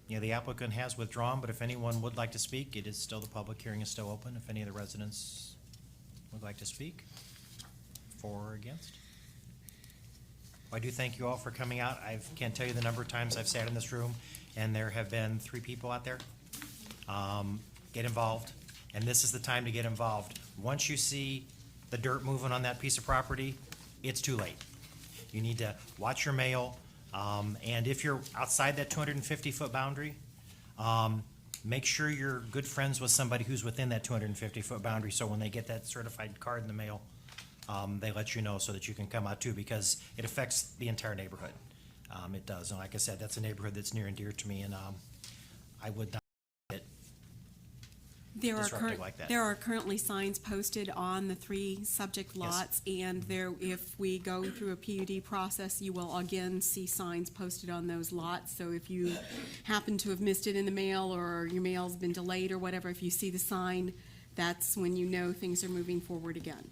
Yeah, the applicant has withdrawn, but if anyone would like to speak, it is still, the public hearing is still open. If any of the residents would like to speak, for or against. I do thank you all for coming out. I can't tell you the number of times I've sat in this room, and there have been 3 people out there. Get involved, and this is the time to get involved. Once you see the dirt moving on that piece of property, it's too late. You need to watch your mail, and if you're outside that 250-foot boundary, make sure you're good friends with somebody who's within that 250-foot boundary, so when they get that certified card in the mail, they let you know so that you can come out too, because it affects the entire neighborhood. It does, and like I said, that's a neighborhood that's near and dear to me, and I would not it disrupted like that. There are currently signs posted on the 3 subject lots, and there, if we go through a PUD process, you will again see signs posted on those lots. So if you happen to have missed it in the mail, or your mail's been delayed or whatever, if you see the sign, that's when you know things are moving forward again.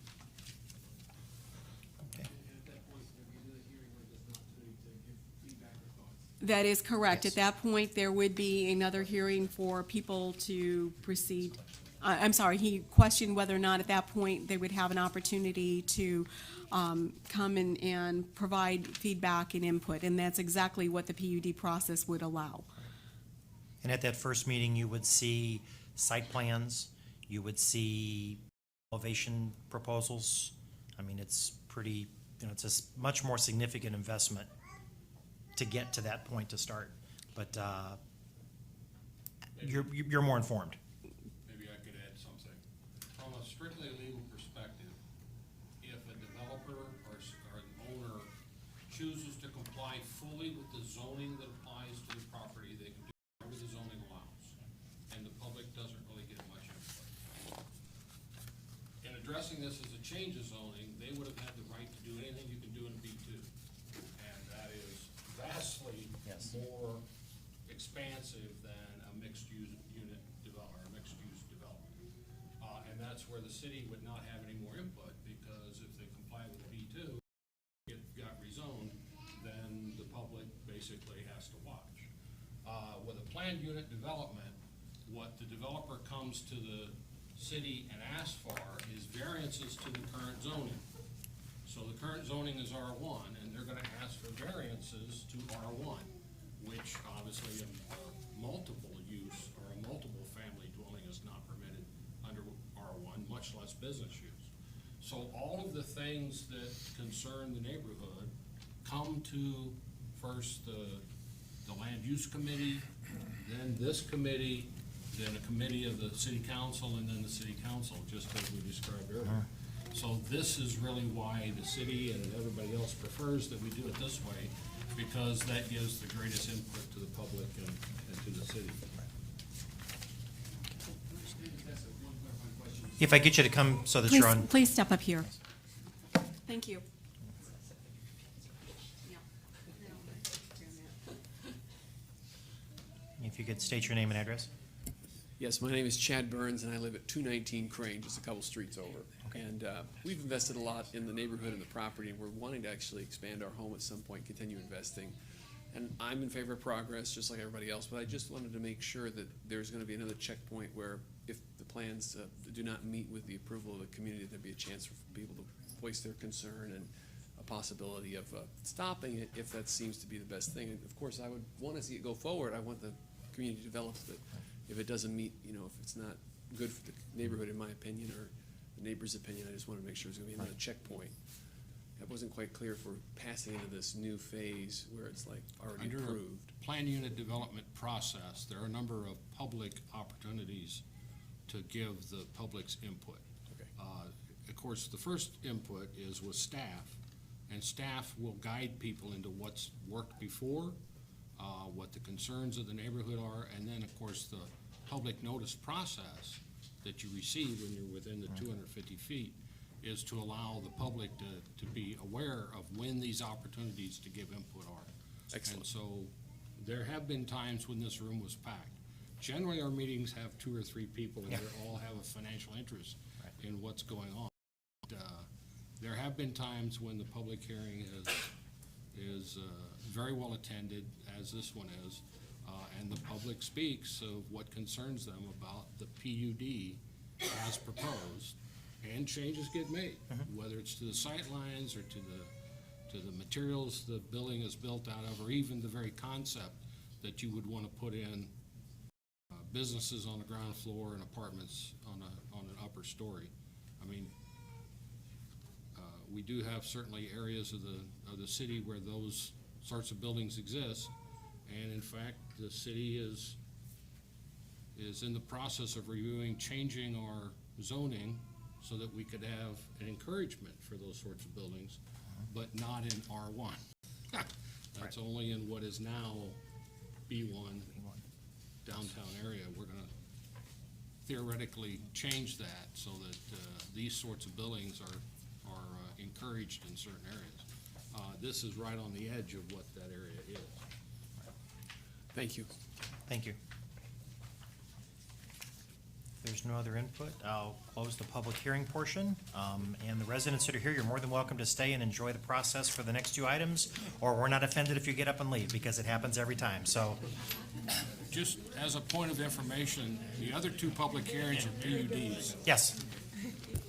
That is correct. Yes. At that point, there would be another hearing for people to proceed. I'm sorry, he questioned whether or not at that point they would have an opportunity to come and provide feedback and input, and that's exactly what the PUD process would allow. And at that first meeting, you would see site plans, you would see elevation proposals. I mean, it's pretty, it's a much more significant investment to get to that point to start, but you're more informed. Maybe I could add something. From a strictly legal perspective, if a developer or an owner chooses to comply fully with the zoning that applies to the property, they can do whatever the zoning allows, and the public doesn't really get much input. In addressing this as a change of zoning, they would have had the right to do anything you can do in B2, and that is vastly more expansive than a mixed-use unit development, or mixed-use development. And that's where the city would not have any more input, because if they comply with B2, it got rezoned, then the public basically has to watch. With a planned unit development, what the developer comes to the city and asks for is variances to the current zoning. So the current zoning is R1, and they're gonna ask for variances to R1, which obviously a multiple use or a multiple family dwelling is not permitted under R1, much less business use. So all of the things that concern the neighborhood come to first the land use committee, then this committee, then a committee of the city council, and then the city council, just as we described earlier. So this is really why the city and everybody else prefers that we do it this way, because that gives the greatest input to the public and to the city. If I get you to come so that you're on. Please step up here. Thank you. If you could state your name and address. Yes, my name is Chad Burns, and I live at 219 Crane, just a couple streets over. Okay. And we've invested a lot in the neighborhood and the property, and we're wanting to actually expand our home at some point, continue investing. And I'm in favor of progress, just like everybody else, but I just wanted to make sure that there's going to be another checkpoint where if the plans do not meet with the approval of the community, there'd be a chance for people to voice their concern and a possibility of stopping it if that seems to be the best thing. And of course, I would want to see it go forward. I want the community to develop, but if it doesn't meet, if it's not good for the neighborhood, in my opinion, or the neighbor's opinion, I just want to make sure there's going to be another checkpoint. It wasn't quite clear if we're passing into this new phase where it's like already Under approved. a planned unit development process, there are a number of public opportunities to give the public's input. Okay. Of course, the first input is with staff, and staff will guide people into what's worked before, what the concerns of the neighborhood are, and then, of course, the public notice process that you receive when you're within the 250 feet is to allow the public to be aware of when these opportunities to give input are. Excellent. And so there have been times when this room was packed. Generally, our meetings have 2 or 3 people, and they all have a financial interest in what's going on. There have been times when the public hearing has is very well attended, as this one is, and the public speaks of what concerns them about the PUD as proposed, and changes get made, whether it's to the sight lines or to the materials the building is built out of, or even the very concept that you would want to put in businesses on the ground floor and apartments on an upper story. I mean, we do have certainly areas of the city where those sorts of buildings exist, and in fact, the city is in the process of reviewing, changing our zoning so that we could have an encouragement for those sorts of buildings, but not in R1. That's only in what is now B1 downtown area. We're gonna theoretically change that so that these sorts of buildings are encouraged in certain areas. This is right on the edge of what that area is. Thank you. Thank you. If there's no other input, I'll close the public hearing portion. And the residents that are here, you're more than welcome to stay and enjoy the process for the next two items, or we're not offended if you get up and leave, because it happens every time, so. Just as a point of information, the other two public hearings are PUDs. Yes. Yeah.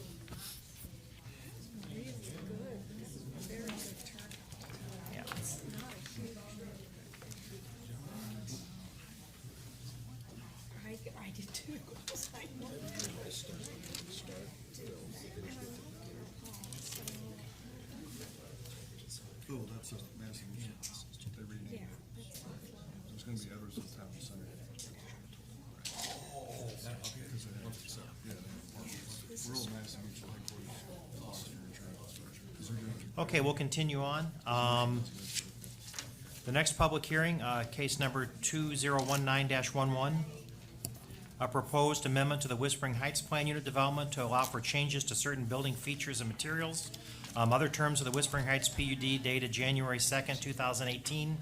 I did too. Oh, that's a massive issue. They renamed it. There's gonna be Edwardsville Town Center. Because they have, yeah, rural Mass Mutual headquarters lost your insurance. 'Cause they're doing- Okay, we'll continue on. The next public hearing, case number 2019-11, a proposed amendment to the Whispering Heights Plan Unit Development to allow for changes to certain building features and materials. Other terms of the Whispering Heights PUD dated January 2nd, 2018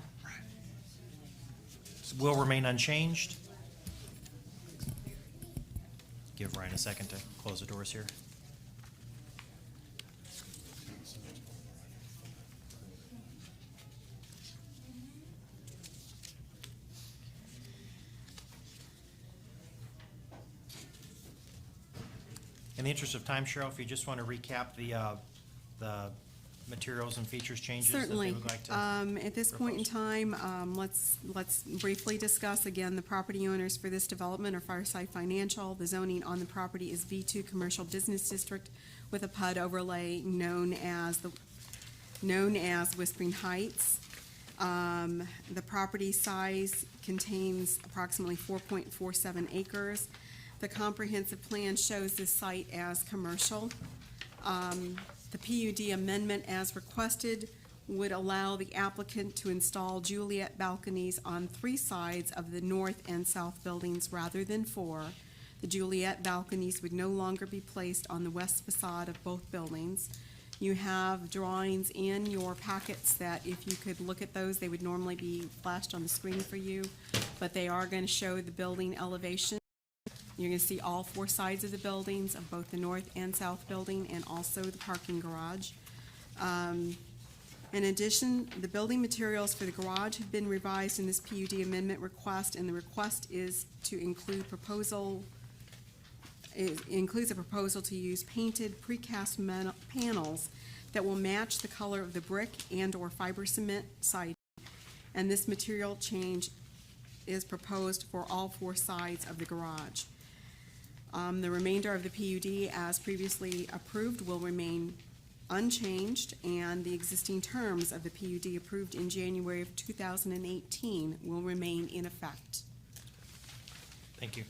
will remain unchanged. Give Ryan a second to close the doors here. In the interest of time, Cheryl, if you just want to recap the materials and features changes that they Certainly. would like to. At this point in time, let's briefly discuss again, the property owners for this development are Fireside Financial. The zoning on the property is V2 Commercial Business District with a PUD overlay known as Whispering Heights. The property size contains approximately 4.47 acres. The comprehensive plan shows this site as commercial. The PUD amendment as requested would allow the applicant to install Juliet balconies on 3 sides of the north and south buildings rather than 4. The Juliet balconies would no longer be placed on the west facade of both buildings. You have drawings in your packets that if you could look at those, they would normally be flashed on the screen for you, but they are going to show the building elevation. You're going to see all 4 sides of the buildings of both the north and south building and also the parking garage. In addition, the building materials for the garage have been revised in this PUD amendment request, and the request is to include includes a proposal to use painted precast panels that will match the color of the brick and/or fiber cement siding. And this material change is proposed for all 4 sides of the garage. The remainder of the PUD, as previously approved, will remain unchanged, and the existing terms of the PUD approved in January of 2018 will remain in effect. Thank you.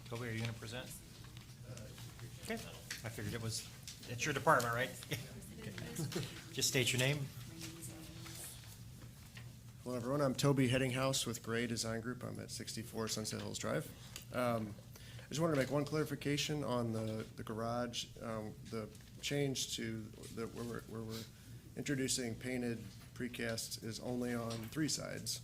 Toby, are you going to present? Okay, I figured it's your department, right? Okay. Just state your name. Hello, everyone. I'm Toby Headinghouse with Gray Design Group. I'm at 64 Sunset Hills Drive. I just wanted to make one clarification on the garage. The change to where we're introducing painted precast is only on 3 sides.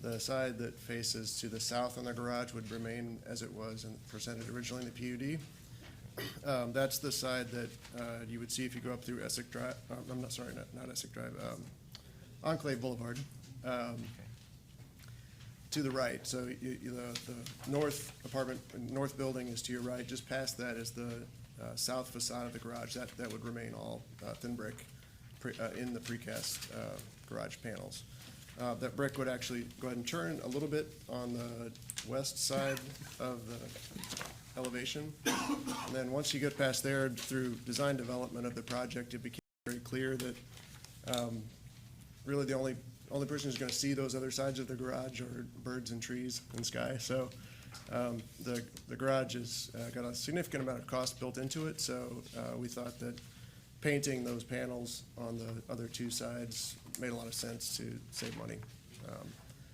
The side that faces to the south on the garage would remain as it was and presented originally in the PUD. That's the side that you would see if you go up through Essex Drive, I'm not, sorry, not Essex Drive, Enclave Boulevard. To the right, so the north apartment, north building is to your right. Just past that is the south facade of the garage. That would remain all thin brick in the precast garage panels. That brick would actually go ahead and turn a little bit on the west side of the elevation. And then once you get past there, through design development of the project, it became very clear that really the only person who's going to see those other sides of the garage are birds and trees and sky. So the garage has got a significant amount of cost built into it. So we thought that painting those panels on the other two sides made a lot of sense to save money.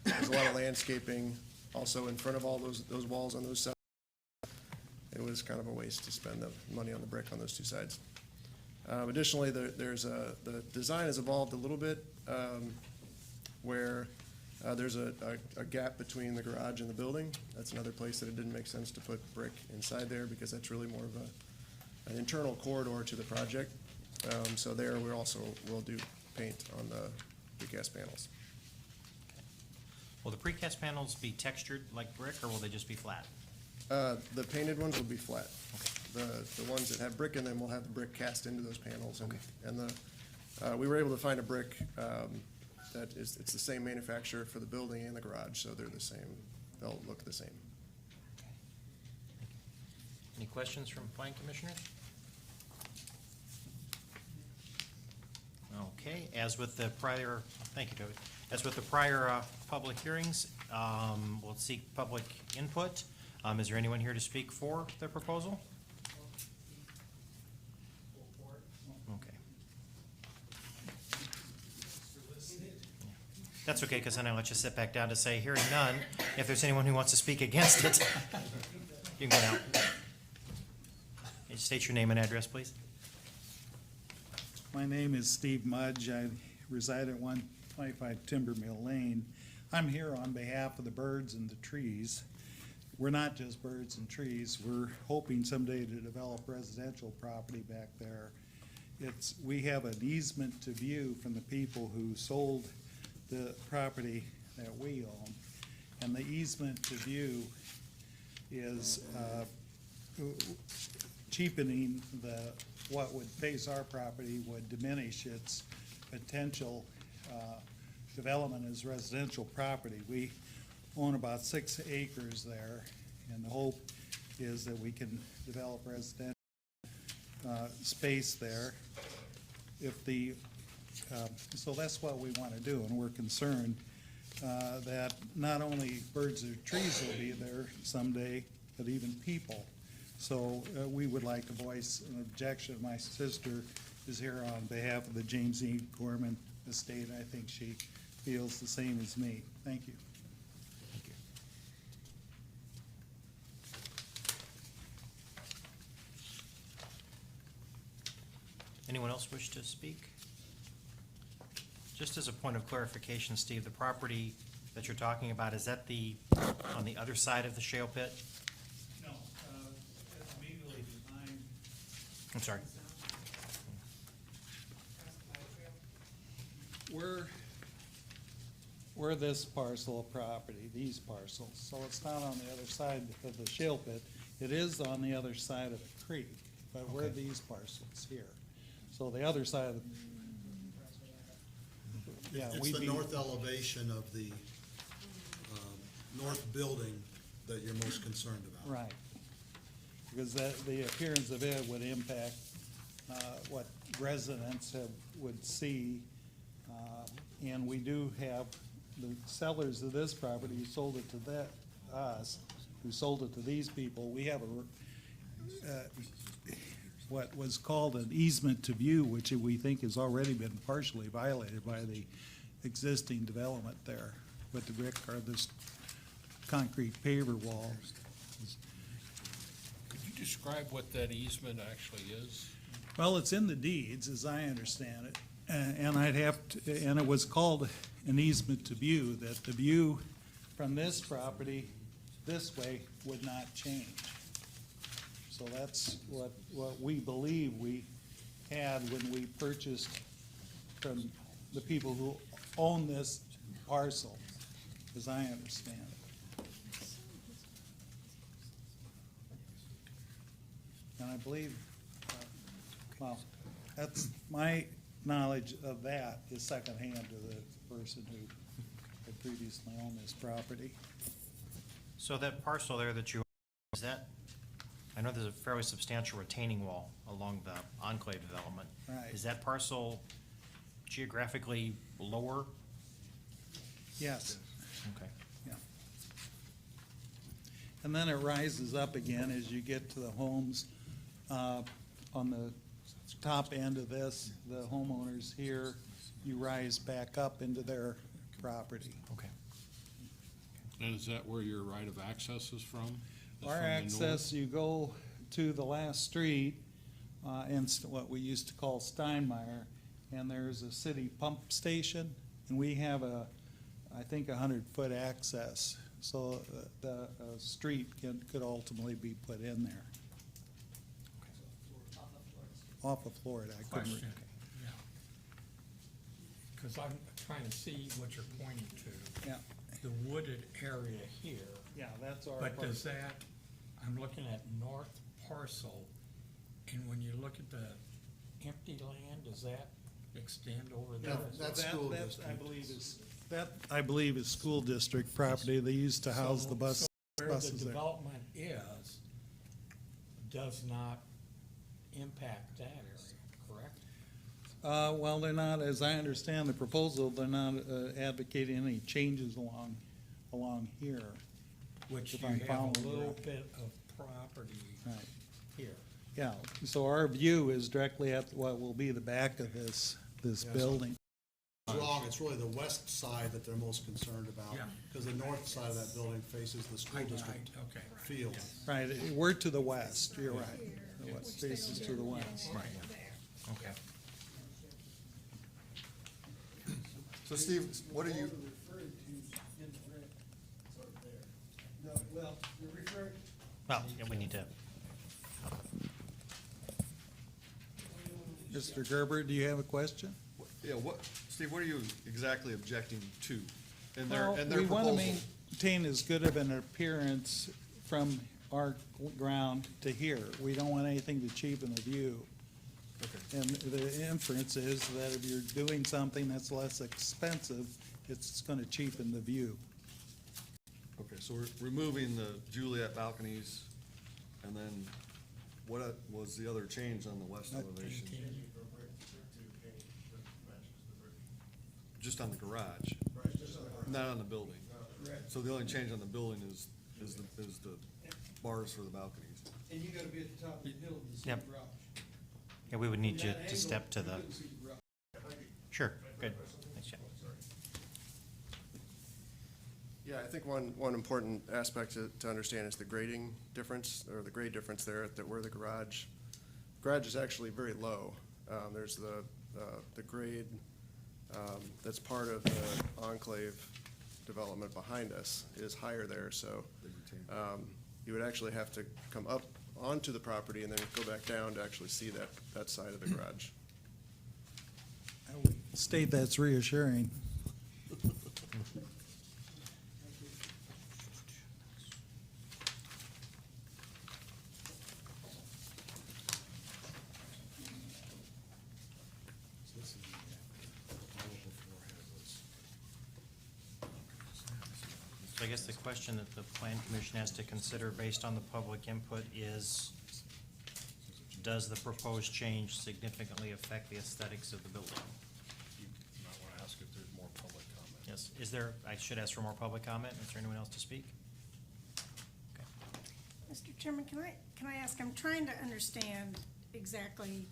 There's a lot of landscaping also in front of all those walls on those sides. It was kind of a waste to spend the money on the brick on those two sides. Additionally, the design has evolved a little bit. Where there's a gap between the garage and the building. That's another place that it didn't make sense to put brick inside there because that's really more of an internal corridor to the project. So there we'll do paint on the precast panels. Will the precast panels be textured like brick, or will they just be flat? The painted ones will be flat. The ones that have brick in them will have the brick cast into those panels. And we were able to find a brick it's the same manufacturer for the building and the garage, so they're the same. They'll look the same. Any questions from planning commissioners? Okay, as with the prior, thank you, Toby. As with the prior public hearings, we'll seek public input. Is there anyone here to speak for the proposal? Okay. That's okay, because then I'll let you sit back down to say, hearing none. If there's anyone who wants to speak against it, you can go now. State your name and address, please. My name is Steve Mudge. I reside at 125 Timber Mill Lane. I'm here on behalf of the birds and the trees. We're not just birds and trees. We're hoping someday to develop residential property back there. We have an easement to view from the people who sold the property that we own, and the easement to view is cheapening what would face our property would diminish its potential development as residential property. We own about 6 acres there, and the hope is that we can develop residential space there. So that's what we want to do, and we're concerned that not only birds or trees will be there someday, but even people. So we would like to voice an objection. My sister is here on behalf of the James E. Gorman estate. I think she feels the same as me. Thank you. Thank you. Anyone else wish to speak? Just as a point of clarification, Steve, the property that you're talking about, is that on the other side of the shale pit? No, it's immediately behind. I'm sorry. We're this parcel of property, these parcels, so it's not on the other side of the shale pit. It is on the other side of the creek, but we're these parcels here. So the other side of the, yeah, It's we'd the be, north elevation of the north building that you're most concerned about. right. Because the appearance of it would impact what residents would see. And we do have the sellers of this property who sold it to us, who sold it to these people. We have what was called an easement to view, which we think has already been partially violated by the existing development there with the brick or this concrete paver wall. Could you describe what that easement actually is? Well, it's in the deeds, as I understand it, and I'd have to, and it was called an easement to view, that the view from this property this way would not change. So that's what we believe we had when we purchased from the people who own this parcel, as I understand it. And I believe, well, that's my knowledge of that is secondhand to the person who had previously owned this property. So that parcel there that you, is that, I know there's a fairly substantial retaining wall along the enclave development. Right. Is that parcel geographically lower? Yes, Okay. yeah. And then it rises up again as you get to the homes. On the top end of this, the homeowners here, you rise back up into their property. Okay. And is that where your right of access is from? Is Our from the access, you go to the last street, and what we used to call Steinmeier, and there's a city pump station, and we have I think 100-foot access, so the street could ultimately be put in there. Off of Florida, I couldn't. Question, yeah. Because I'm trying to see what you're pointing to. Yeah, The wooded area here, yeah, that's our. but does parcel. that, I'm looking at north parcel, and when you look at the empty land, does that extend over there? That's school district. I believe is school district property. They used to house the So where the buses there. development is, does not impact that area, correct? Well, they're not, as I understand the proposal, they're not advocating any changes along here. Which If you I'm have following a you little right. bit of property Right. here. Yeah, so our view is directly at what will be the back of this building. Wrong, it's really the west side that they're most concerned about. Yeah. Because the north side of that building faces the school district Okay. field. Right, we're to the west, you're right. The west faces to the west. Right, yeah. Okay. So Steve, what are you, Well, yeah, we need to, Mr. Gerber, do you have a question? yeah, Steve, what are you exactly objecting to in Well, their we want to proposal? maintain as good of an appearance from our ground to here. We don't want anything to cheapen the view. Okay. And the inference is that if you're doing something that's less expensive, it's going to cheapen the view. Okay, so we're removing the Juliet balconies, and then what was the other change on the west elevation? Just on the garage? Not on the building? So the only change on the building is the bars for the balconies? And you gotta be at the top of the hill to see Yep. the garage. yeah, we would need you From that to step to angle, the, you couldn't see the garage. sure, good. Thanks, Jeff. Yeah, I think one important aspect to understand is the grading difference, or the grade difference there at where the garage is actually very low. There's the grade that's part of the enclave development behind us is higher there, so you would actually have to come up onto the property and then go back down to actually see that side of the garage. I would state that's reassuring. So I guess the question that the plan commission has to consider based on the public input is, does the proposed change significantly affect the aesthetics of the building? You might want to ask if there's more public comment. Yes, is there, I should ask for more public comment. Is there anyone else to speak? Okay. Mr. Chairman, can I ask, I'm trying to understand exactly,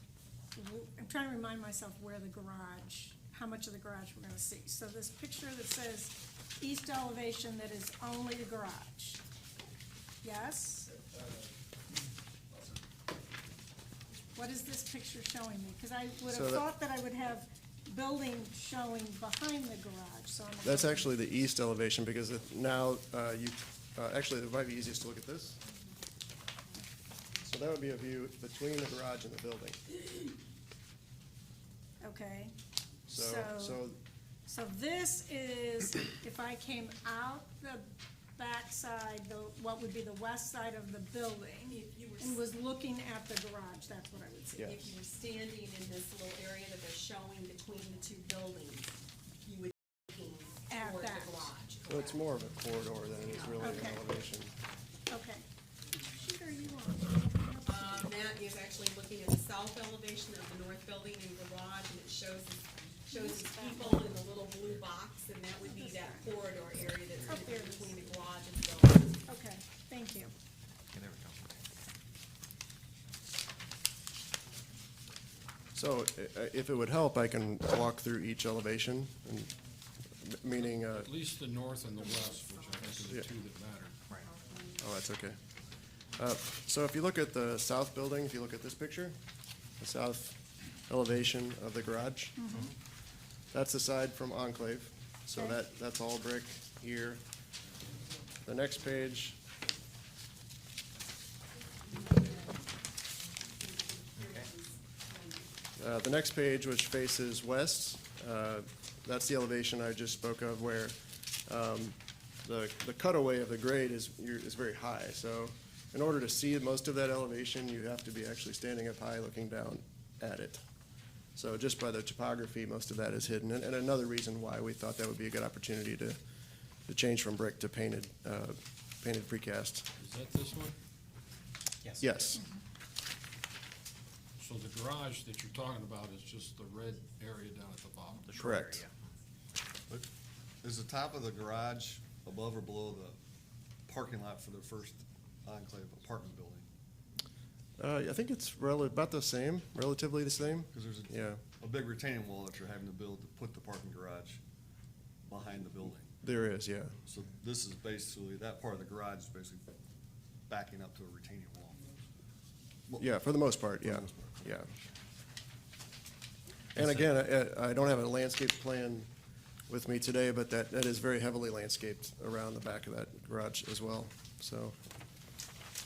I'm trying to remind myself where the garage, how much of the garage we're gonna see. So this picture that says east elevation, that is only the garage. Yes? What is this picture showing me? Because I would So have that- thought that I would have building showing behind the garage, so I'm. a That's little- actually the east elevation, because now, actually, it might be easiest to look at this. So that would be a view between the garage and the building. Okay, So, so this is, if I came out the backside, what would be the west side of the building, If you were and was looking at the garage, that's what I would see. Yeah. If you were standing in this little area that they're showing between the two buildings, you would be looking At toward the that. garage. so it's more of a corridor than it is really an Okay. elevation. Okay. Sheet are you on? That is actually looking at the south elevation of the north building and garage, and it shows these people in the little blue box, and that would be that corridor area that's Up gonna there be it is. between the garage and the building. Okay, thank you. Okay, there we go. So if it would help, I can walk through each elevation, and meaning, At least the north and the west, which I think are Yeah. the two that matter. Right. oh, that's okay. So if you look at the south building, if you look at this picture, the south elevation of the garage, that's the side from Enclave, so Okay. that's all brick here. The next page, Okay. the next page, which faces west, that's the elevation I just spoke of, where the cutaway of the grade is very high. So in order to see most of that elevation, you have to be actually standing up high looking down at it. So just by the topography, most of that is hidden. And another reason why we thought that would be a good opportunity to change from brick to painted precast. Is that this one? Yes. Yes, So the garage that you're talking about is just the red area down at the bottom? The short correct. area. But is the top of the garage above or below the parking lot for the first Enclave apartment building? I think it's about the same, relatively the same. Because there's Yeah, a big retaining wall that you're having to build to put the parking garage behind the building. there is, yeah. So this is basically, that part of the garage is basically backing up to a retaining wall. Yeah, for the most part, For the yeah, most part. yeah. And again, I don't have a landscape plan with me today, but that is very heavily landscaped around the back of that garage as well, so.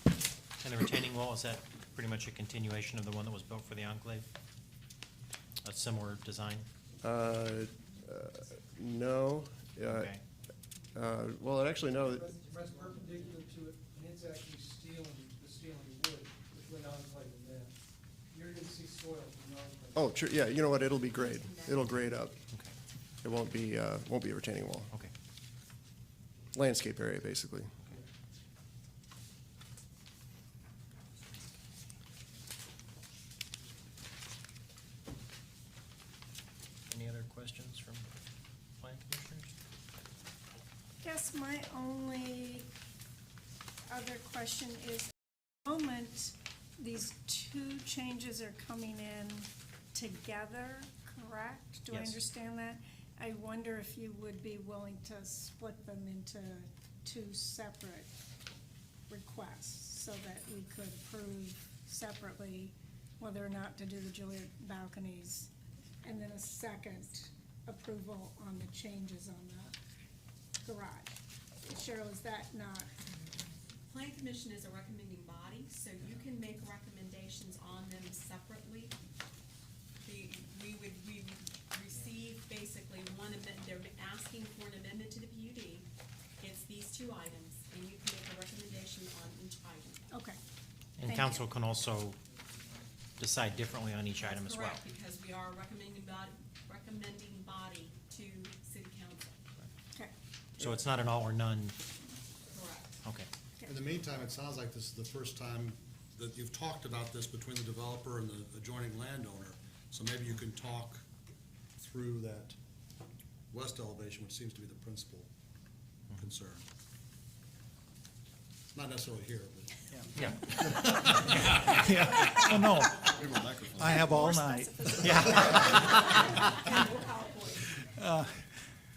And the retaining wall, is that pretty much a continuation of the one that was built for the Enclave? A similar design? No. Okay. Well, actually, no, Runs perpendicular to it, and it's actually the steel and wood, which went enclave in that. You're gonna see soil from the enclave. oh, true, yeah, you know what, it'll be grade. It'll grade up. Okay, It won't be a retaining wall. okay. Landscape area, basically. Any other questions from planning commissioners? Guess my only other question is, at the moment, these two changes are coming in together, correct? Do I Yes. understand that? I wonder if you would be willing to split them into two separate requests, so that we could approve separately whether or not to do the Juliet balconies, and then a second approval on the changes on the garage. Cheryl, is that not, Planning Commission is a recommending body, so you can make recommendations on them separately. We receive basically one amendment, they're asking for an amendment to the PUD. It's these two items, and you can make a recommendation on each item. okay. And Thank you. council can also decide differently on each item as well. Correct, because we are a recommending body to city council. Okay, So it's not an all or none, Correct. okay. In the meantime, it sounds like this is the first time that you've talked about this between the developer and the adjoining landowner. So maybe you can talk through that west elevation, which seems to be the principal concern. Not necessarily here, but. Yeah, Oh, no, Give him a microphone. I have all night.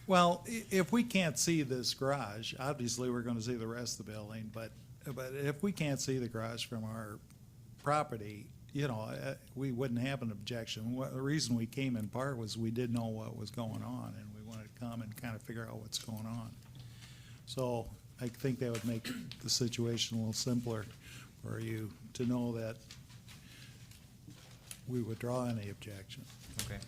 Well, if we can't see this garage, obviously, we're gonna see the rest of the building, but if we can't see the garage from our property, we wouldn't have an objection. The reason we came in part was we did know what was going on, and we wanted to come and kind of figure out what's going on. So I think that would make the situation a little simpler for you to know that we withdraw any objection. Okay,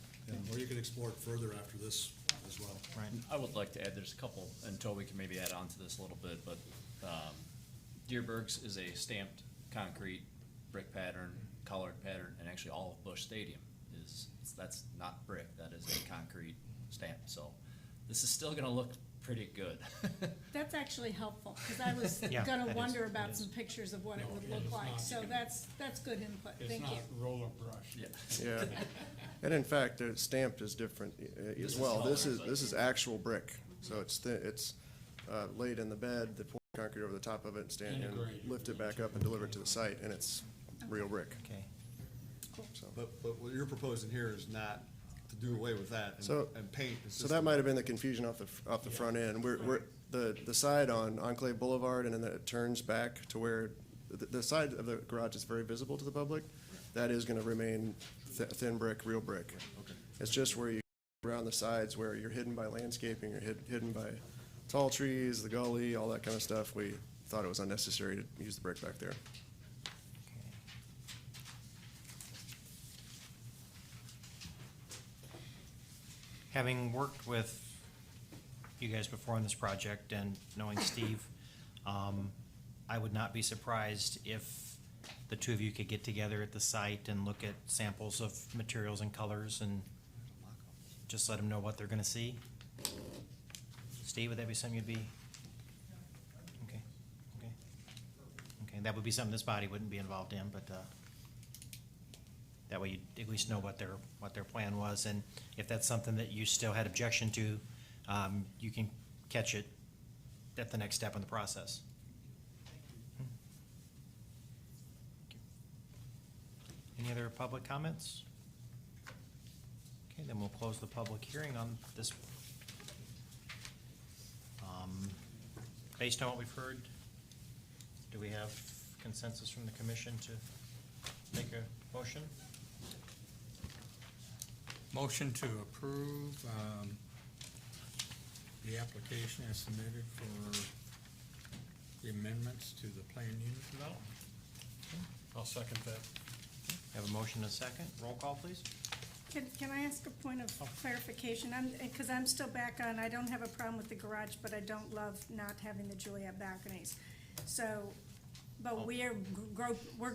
Or you could explore it further after this as well. right. I would like to add, there's a couple, and Toby can maybe add on to this a little bit, but Deerberg's is a stamped concrete brick pattern, colored pattern, and actually all of Busch Stadium that's not brick, that is a concrete stamp, so this is still gonna look pretty good. That's actually helpful, because I was Yeah, gonna it wonder is, it about is. some pictures of what it No, would it look is like, not. so that's good input, It's thank you. not roller brush. Yeah. Yeah, and in fact, the stamped is different as This is well. This colored, is, but- this is actual brick, so it's laid in the bed, they pour concrete over the top of it and stand and Integrated. lift it back up and deliver it to the site, and it's real brick, Okay. so. But what you're proposing here is not to do away with that So- and paint. It's So just- that might have been the confusion off the front end. We're, the side on Enclave Boulevard, and then it turns back to where, the side of the garage is very visible to the public. That is gonna remain thin brick, real brick. Okay. It's just where you, around the sides where you're hidden by landscaping, you're hidden by tall trees, the gully, all that kind of stuff. We thought it was unnecessary to use the brick back there. Having worked with you guys before on this project and knowing Steve, I would not be surprised if the two of you could get together at the site and look at samples of materials and colors and just let them know what they're gonna see. Steve, would that be something you'd be? Okay, okay. Okay, that would be something this body wouldn't be involved in, but, that way you at least know what their plan was, and if that's something that you still had objection to, you can catch it at the next step in the process. Any other public comments? Okay, then we'll close the public hearing on this. Based on what we've heard, do we have consensus from the commission to make a motion? Motion to approve, the application as submitted for the amendments to the plan unit development. I'll second that. Have a motion and a second. Roll call, please. Can I ask a point of clarification? Because I'm still back on, I don't have a problem with the garage, but I don't love not having the Juliet balconies. So, but we're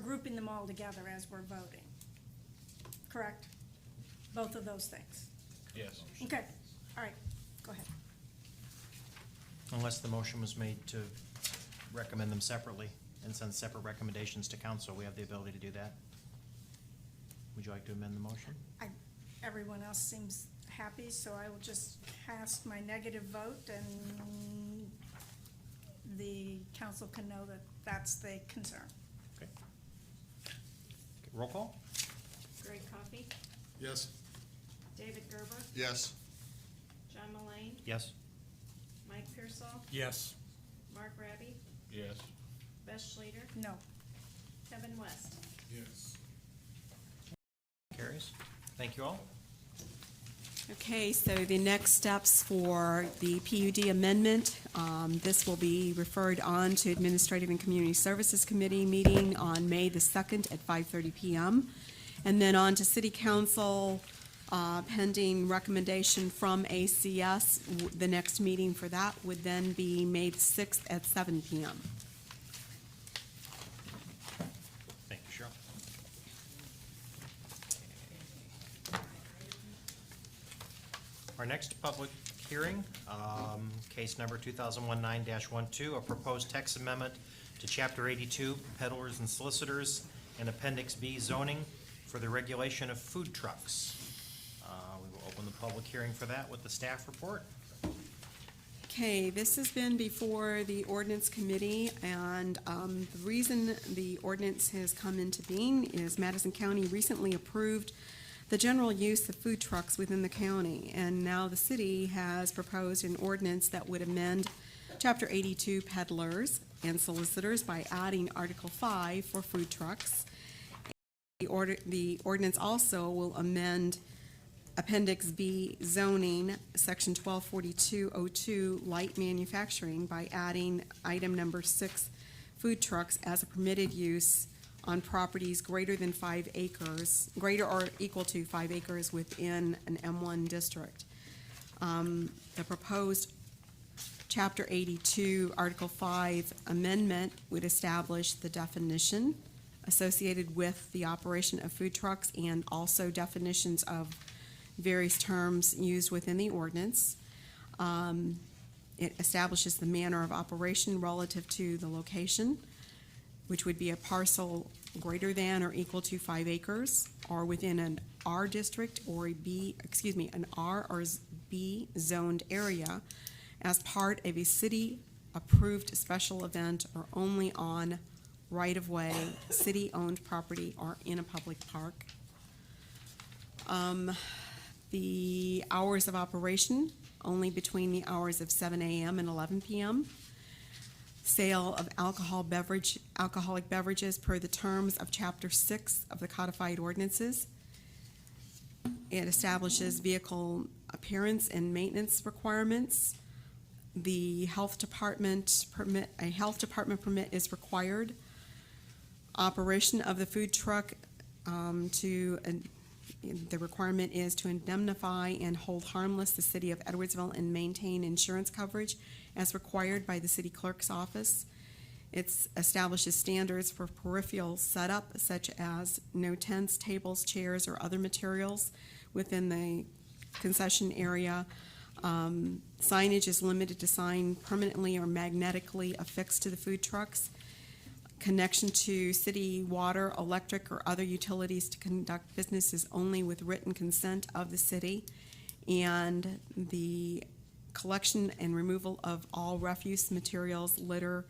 grouping them all together as we're voting, correct? Both of those things? Yes. Okay, all right, go ahead. Unless the motion was made to recommend them separately and send separate recommendations to council, we have the ability to do that. Would you like to amend the motion? Everyone else seems happy, so I will just cast my negative vote, and the council can know that that's the concern. Okay. Roll call? Greg Coffey, Yes? David Gerber, Yes. John Mullane, Yes? Mike Pearsall, Yes. Mark Raby, Yes. Bess Schrader, No. Kevin West. Yes. Carries. Thank you all. Okay, so the next steps for the PUD amendment, this will be referred on to Administrative and Community Services Committee meeting on May the 2nd at 5:30 PM. And then on to City Council, pending recommendation from ACS. The next meeting for that would then be May the 6th at 7 PM. Thank you, Cheryl. Our next public hearing, case number 2019-12, a proposed text amendment to Chapter 82, peddlers and solicitors, and Appendix B zoning for the regulation of food trucks. We will open the public hearing for that with the staff report. Okay, this has been before the ordinance committee, and the reason the ordinance has come into being is Madison County recently approved the general use of food trucks within the county, and now the city has proposed an ordinance that would amend Chapter 82 peddlers and solicitors by adding Article 5 for food trucks The ordinance also will amend Appendix B zoning, Section 124202, light manufacturing, by adding item number 6, food trucks as a permitted use on properties greater than 5 acres, greater or equal to 5 acres within an M1 district. The proposed Chapter 82, Article 5 amendment would establish the definition associated with the operation of food trucks and also definitions of various terms used within the ordinance. It establishes the manner of operation relative to the location, which would be a parcel greater than or equal to 5 acres, or within an R district or an R or B zoned area as part of a city-approved special event or only on right-of-way, city-owned property, or in a public park. The hours of operation, only between the hours of 7 a.m. and 11 p.m. Sale of alcoholic beverages per the terms of Chapter 6 of the codified ordinances. It establishes vehicle appearance and maintenance requirements. The health department permit, a health department permit is required. Operation of the food truck, the requirement is to indemnify and hold harmless the city of Edwardsville and maintain insurance coverage as required by the city clerk's office. It establishes standards for peripheral setup, such as no tents, tables, chairs, or other materials within the concession area. Signage is limited to sign permanently or magnetically affixed to the food trucks. Connection to city water, electric, or other utilities to conduct business is only with written consent of the city. And the collection and removal of all refuse materials, litter,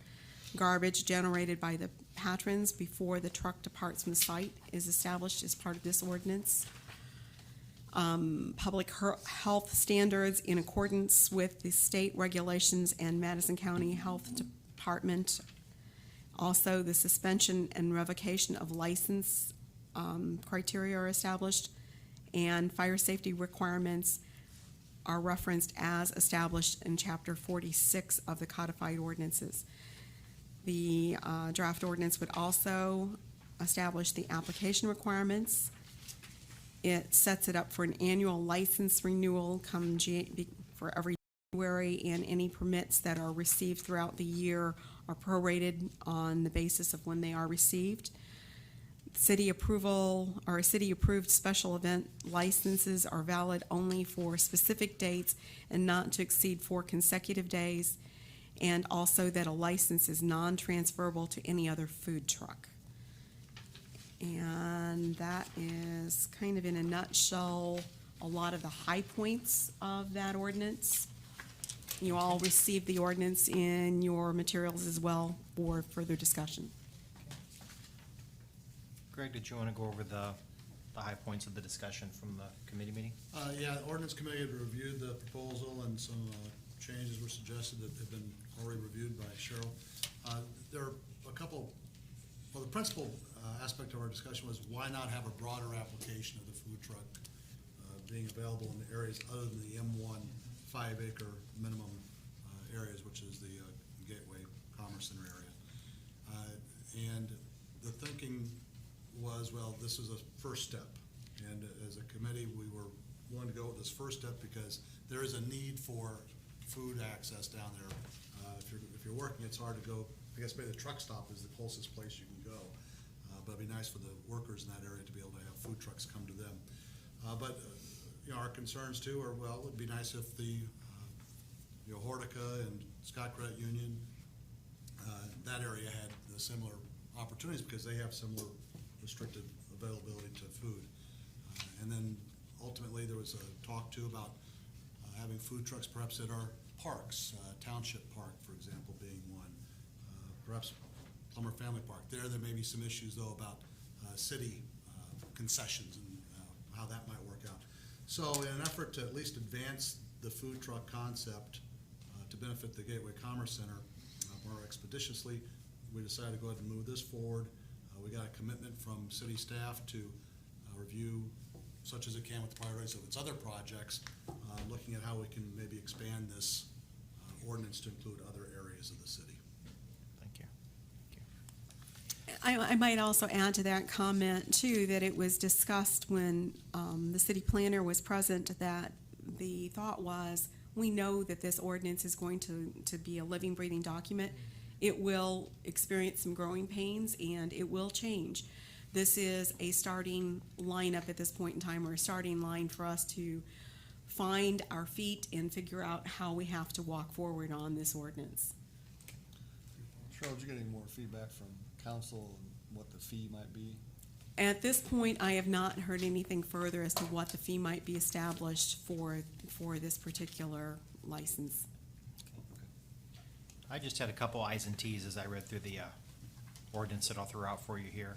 garbage generated by the patrons before the truck departs from the site is established as part of this ordinance. Public health standards in accordance with the state regulations and Madison County Health Department. Also, the suspension and revocation of license criteria are established, and fire safety requirements are referenced as established in Chapter 46 of the codified ordinances. The draft ordinance would also establish the application requirements. It sets it up for an annual license renewal for every January, and any permits that are received throughout the year are prorated on the basis of when they are received. City approval or city-approved special event licenses are valid only for specific dates and not to exceed 4 consecutive days, and also that a license is non-transferable to any other food truck. And that is kind of in a nutshell a lot of the high points of that ordinance. You all received the ordinance in your materials as well for further discussion. Greg, did you want to go over the high points of the discussion from the committee meeting? Yeah, the ordinance committee had reviewed the proposal, and some changes were suggested that have been already reviewed by Cheryl. There are a couple, well, the principal aspect of our discussion was why not have a broader application of the food truck being available in areas other than the M1 5-acre minimum areas, which is the Gateway Commerce Center area. And the thinking was, well, this is a first step. And as a committee, we were willing to go with this first step because there is a need for food access down there. If you're working, it's hard to go. I guess maybe the truck stop is the closest place you can go. But it'd be nice for the workers in that area to be able to have food trucks come to them. But our concerns too are, well, it would be nice if the Hortica and Scott Credit Union, that area had the similar opportunities because they have similar restricted availability to food. And then ultimately there was a talk too about having food trucks perhaps at our parks, Township Park, for example, being one. Perhaps Plummer Family Park. There may be some issues though about city concessions and how that might work out. So in an effort to at least advance the food truck concept to benefit the Gateway Commerce Center more expeditiously, we decided to go ahead and move this forward. We got a commitment from city staff to review such as it can with the priorities of its other projects, looking at how we can maybe expand this ordinance to include other areas of the city. Thank you. I might also add to that comment too, that it was discussed when the city planner was present, that the thought was, we know that this ordinance is going to be a living, breathing document. It will experience some growing pains and it will change. This is a starting lineup at this point in time, or a starting line for us to find our feet and figure out how we have to walk forward on this ordinance. Cheryl, did you get any more feedback from council on what the fee might be? At this point, I have not heard anything further as to what the fee might be established for this particular license. I just had a couple I's and T's as I read through the ordinance that I'll throw out for you here.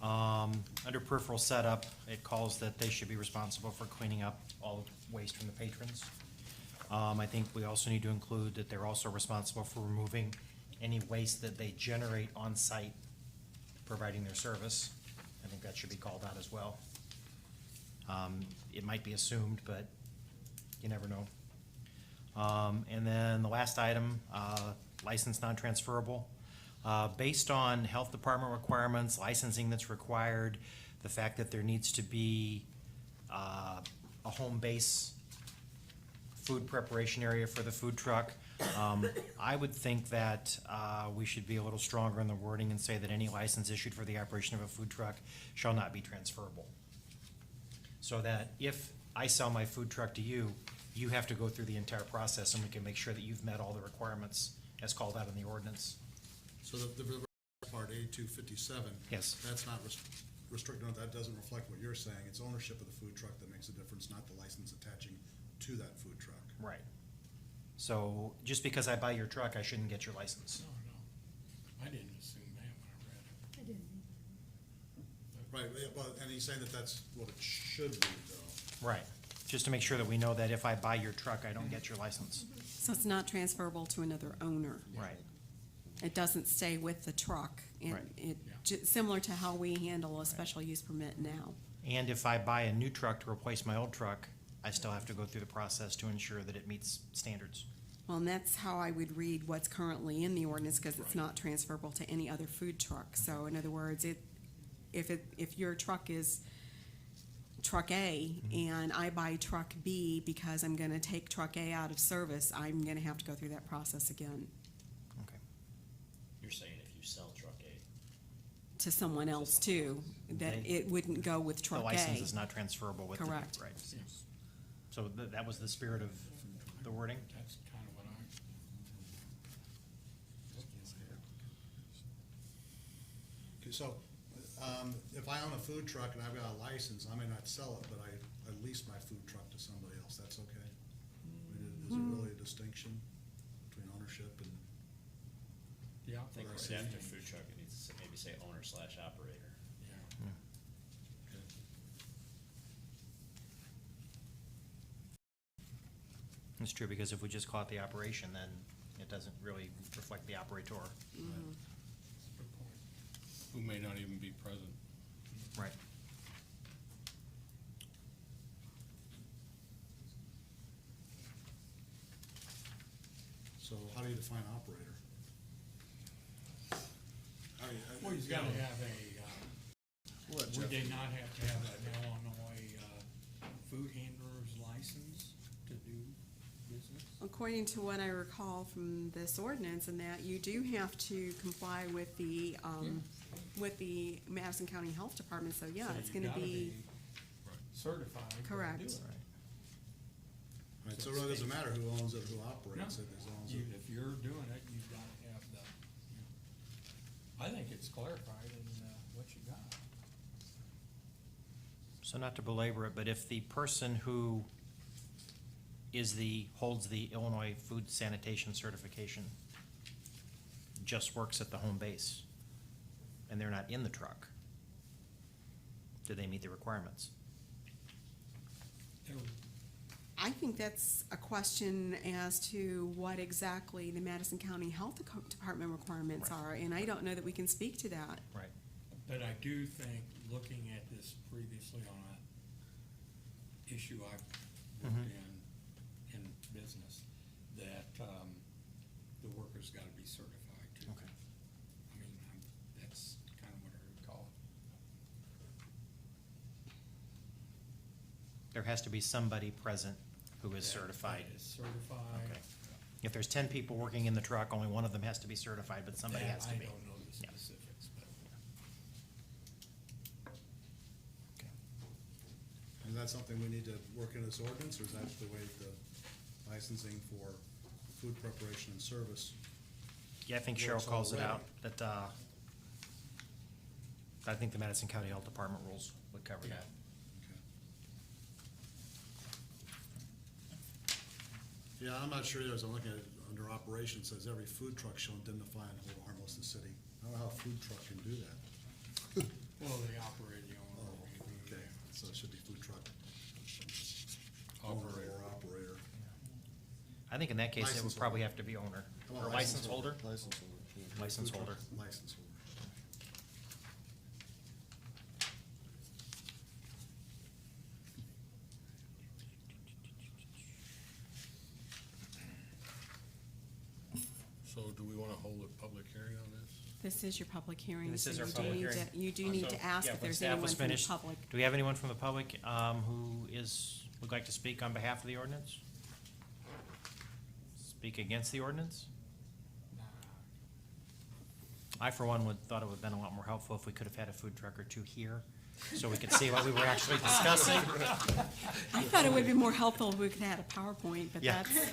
Under peripheral setup, it calls that they should be responsible for cleaning up all waste from the patrons. I think we also need to include that they're also responsible for removing any waste that they generate on site, providing their service. I think that should be called out as well. It might be assumed, but you never know. And then the last item, license non-transferable. Based on health department requirements, licensing that's required, the fact that there needs to be a home base food preparation area for the food truck, I would think that we should be a little stronger in the wording and say that any license issued for the operation of a food truck shall not be transferable. So that if I sell my food truck to you, you have to go through the entire process and we can make sure that you've met all the requirements as called out in the ordinance. So the part A257. Yes. That's not restricted, that doesn't reflect what you're saying. It's ownership of the food truck that makes a difference, not the license attaching to that food truck. Right. So just because I buy your truck, I shouldn't get your license. No, I didn't assume that when I read it. I didn't. Right, yeah, well, and he's saying that that's what it should be, though. Right. Just to make sure that we know that if I buy your truck, I don't get your license. So it's not transferable to another owner. Right. It doesn't stay with the truck. Right. Similar to how we handle a special use permit now. And if I buy a new truck to replace my old truck, I still have to go through the process to ensure that it meets standards. Well, and that's how I would read what's currently in the ordinance, because it's not transferable to any other food truck. So in other words, if your truck is truck A and I buy truck B because I'm gonna take truck A out of service, I'm gonna have to go through that process again Okay. You're saying if you sell truck A, to someone else too, that They- it wouldn't go with truck The A. license is not transferable with the. Correct. Right. So that was the spirit of the wording? That's kind of what I. Okay, so, if I own a food truck and I've got a license, I may not sell it, but I lease my food truck to somebody else, that's okay? I mean, is there really a distinction between ownership and? Yeah. I think Well, right that's- after food truck, it needs to maybe say owner/operator. Yeah. It's true, because if we just call it the operation, then it doesn't really reflect the operator. Good point. Who may not even be present. Right. So how do you define operator? Well, he's gotta have We'll let would Jeff- they not have to have an Illinois, food handler's license to do business? According to what I recall from this ordinance, and that you do have to comply with the Madison County Health Department, so yeah, So it's you gonna gotta be, certified. to do Correct. it. Right, so it really doesn't matter who owns it, or who operates No. it, as long as You, it. if you're doing it, you've gotta have the, I think it's clarified in, what you got. So not to belabor it, but if the person who holds the Illinois Food Sanitation Certification just works at the home base, and they're not in the truck, do they meet the requirements? There- I think that's a question as to what exactly the Madison County Health Department requirements Right. are, and I don't know that we can speak to that. Right. But I do think, looking at this previously on a issue I've worked in business, that, the worker's gotta be certified too. Okay. I mean, that's kind of what I recall. There has to be somebody present who is That certified. is certified. Okay. If there's 10 people working in the truck, only one of them has to be certified, but somebody That has to be. I don't know the Yeah. specifics, but. Okay. Is that something we need to work in this ordinance, or is that the way the licensing for food preparation and service? Yeah, I think Cheryl Works calls it already. out, that, I think the Madison County Health Department rules would cover that. Okay. Yeah, I'm not sure either, as I'm looking at it, under operations, it says every food truck shall indemnify and hold harmless the city. I don't know how a food truck can do that. Well, they operate, you know. Oh, okay, so it should be food truck Operator. owner or operator. I think in that case, it would License probably holder. have to be owner, Come on, or license holder. License holder. yeah. License Food truck holder. License holder. So do we wanna hold a public hearing on this? This is your public hearing, This so is you our do public need hearing. to, you do need So, to ask yeah, if when there's staff anyone was from the finished, public. Do we have anyone from the public who would like to speak on behalf of the ordinance? Speak against the ordinance? I, for one, thought it would've been a lot more helpful if we could have had a food truck or two here, so we could see what we were actually discussing. I thought it would be more helpful if we could have a PowerPoint, but Yeah. that's,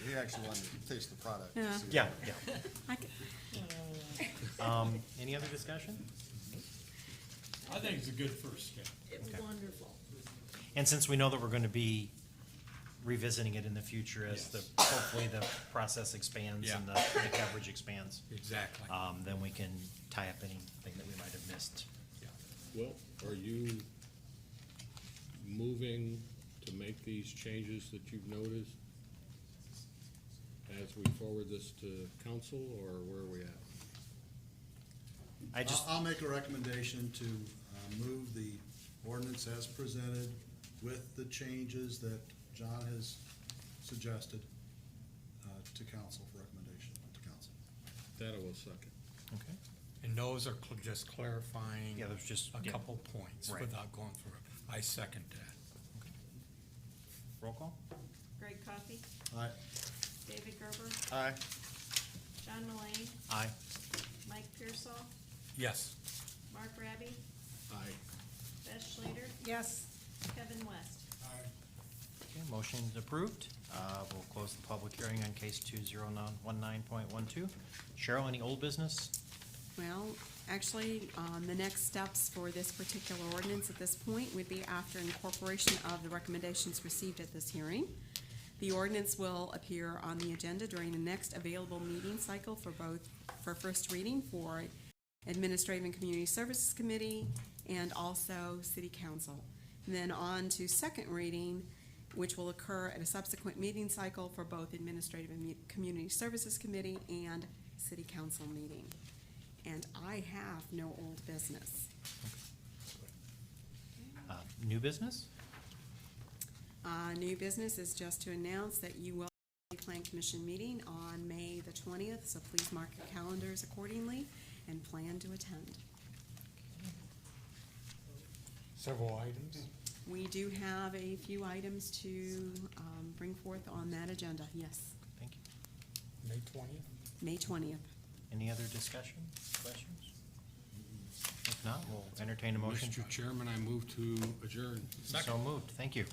He actually wanted to taste the product. to Yeah. see Yeah, what- yeah. I c- Any other discussion? I think it's a good first step. Okay. Wonderful. And since we know that we're gonna be revisiting it in the future as Yes. hopefully the process expands and the coverage expands, Exactly. then we can tie up anything that we might have missed. Well, are you moving to make these changes that you've noticed as we forward this to council, or where are we at? I just, I'll make a recommendation to move the ordinance as presented with the changes that John has suggested to council for recommendation to council. That I will second. okay. And those are just clarifying. Yeah, there's just- A yeah. couple points Right. without going through it. I second that. Roll call? Greg Coffey, All right, David Gerber, Aye. John Mullane, Aye. Mike Pearsall, Yes. Mark Raby, Aye. Beth Schrader, Yes, Kevin West. Okay, motion's approved. We'll close the public hearing on case 2019.12. Cheryl, any old business? well, actually, the next steps for this particular ordinance at this point would be after incorporation of the recommendations received at this hearing. The ordinance will appear on the agenda during the next available meeting cycle for first reading for Administrative and Community Services Committee and also City Council. And then on to second reading, which will occur at a subsequent meeting cycle for both Administrative and Community Services Committee and City Council meeting. And I have no old business. New business? New business is just to announce that you will have a Plan Commission meeting on May the 20th, so please mark your calendars accordingly and plan to attend. Several items. We do have a few items to bring forth on that agenda, yes, Thank you. May 20th. May 20th. Any other discussion, questions? If not, we'll entertain a motion. Mr. Chairman, I move to adjourn. So moved. Thank you.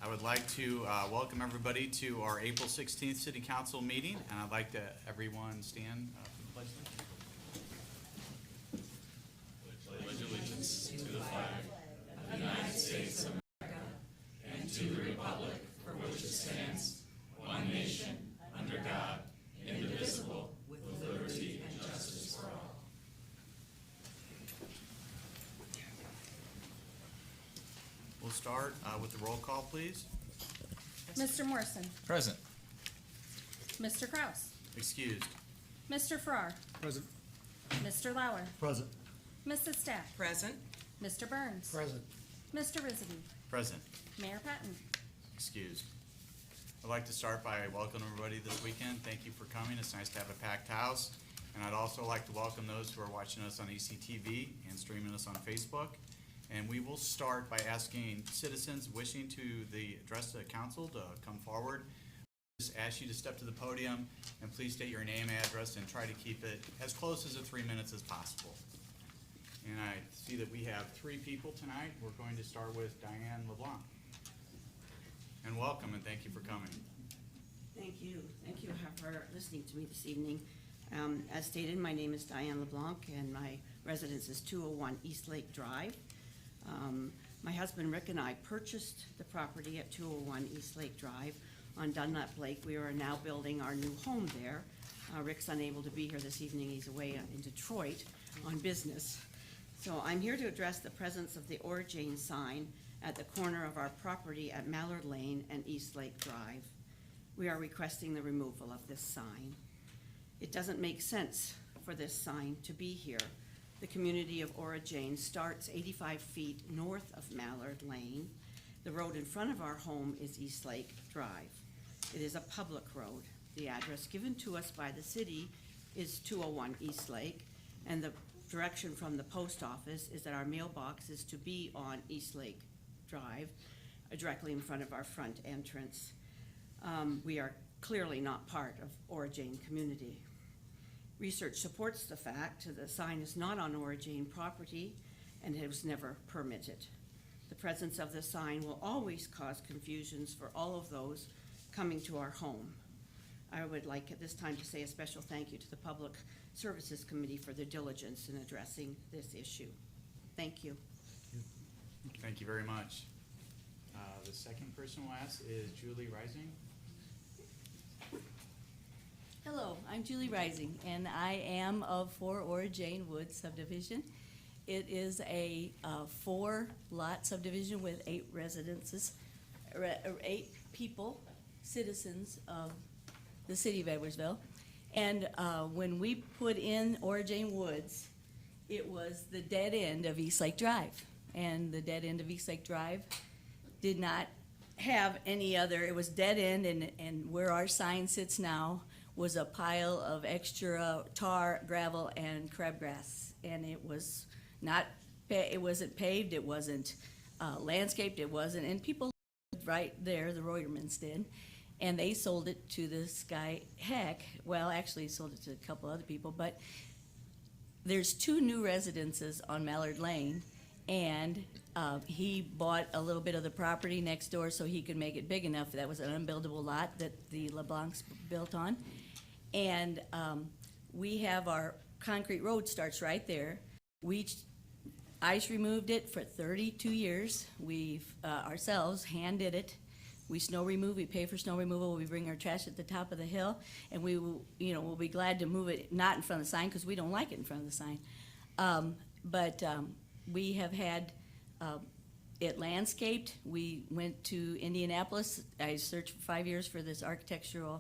I would like to welcome everybody to our April 16th City Council meeting, and I'd like to everyone stand for the pledge. We'll start with the roll call, please. Mr. Morrison, Present. Mr. Kraus, Excused. Mr. Farrar, Present. Mr. Lauer, Present. Mrs. Stack, Present. Mr. Burns, Present. Mr. Risley, Present. Mayor Patton. Excused. I'd like to start by welcoming everybody this weekend. Thank you for coming. It's nice to have a packed house. And I'd also like to welcome those who are watching us on ECTV and streaming us on Facebook. And we will start by asking citizens wishing to address the council to come forward. Just ask you to step to the podium and please state your name, address, and try to keep it as close as the 3 minutes as possible. And I see that we have 3 people tonight. We're going to start with Diane LeBlanc. And welcome, and thank you for coming. Thank you. Thank you for listening to me this evening. As stated, my name is Diane LeBlanc, and my residence is 201 East Lake Drive. My husband Rick and I purchased the property at 201 East Lake Drive on Dunlap Lake. We are now building our new home there. Rick's unable to be here this evening. He's away in Detroit on business. So I'm here to address the presence of the Orajane sign at the corner of our property at Mallard Lane and East Lake Drive. We are requesting the removal of this sign. It doesn't make sense for this sign to be here. The community of Orajane starts 85 feet north of Mallard Lane. The road in front of our home is East Lake Drive. It is a public road. The address given to us by the city is 201 East Lake, and the direction from the post office is that our mailbox is to be on East Lake Drive, directly in front of our front entrance. We are clearly not part of Orajane community. Research supports the fact that the sign is not on Orajane property and it was never permitted. The presence of the sign will always cause confusions for all of those coming to our home. I would like at this time to say a special thank you to the Public Services Committee for their diligence in addressing this issue. Thank you. Thank you very much. The second person we'll ask is Julie Rising. Hello, I'm Julie Rising, and I am of 4 Orajane Woods subdivision. It is a 4-lot subdivision with 8 residences, 8 people, citizens of the city of Edwardsville. And when we put in Orajane Woods, it was the dead end of East Lake Drive. And the dead end of East Lake Drive did not have any other, it was dead end, and where our sign sits now was a pile of extra tar, gravel, and crabgrass. And it was not, it wasn't paved, it wasn't landscaped, it wasn't, and people lived right there, the Reutermans did, and they sold it to this guy, well, actually sold it to a couple other people, but there's 2 new residences on Mallard Lane, and he bought a little bit of the property next door so he could make it big enough. That was an unbuildable lot that the LeBlancs built on. And we have our concrete road starts right there. We ice removed it for 32 years. We've ourselves hand did it. We snow remove. We pay for snow removal. We bring our trash at the top of the hill, and we will, we'll be glad to move it not in front of the sign because we don't like it in front of the sign. But we have had it landscaped. We went to Indianapolis. I searched for 5 years for this architectural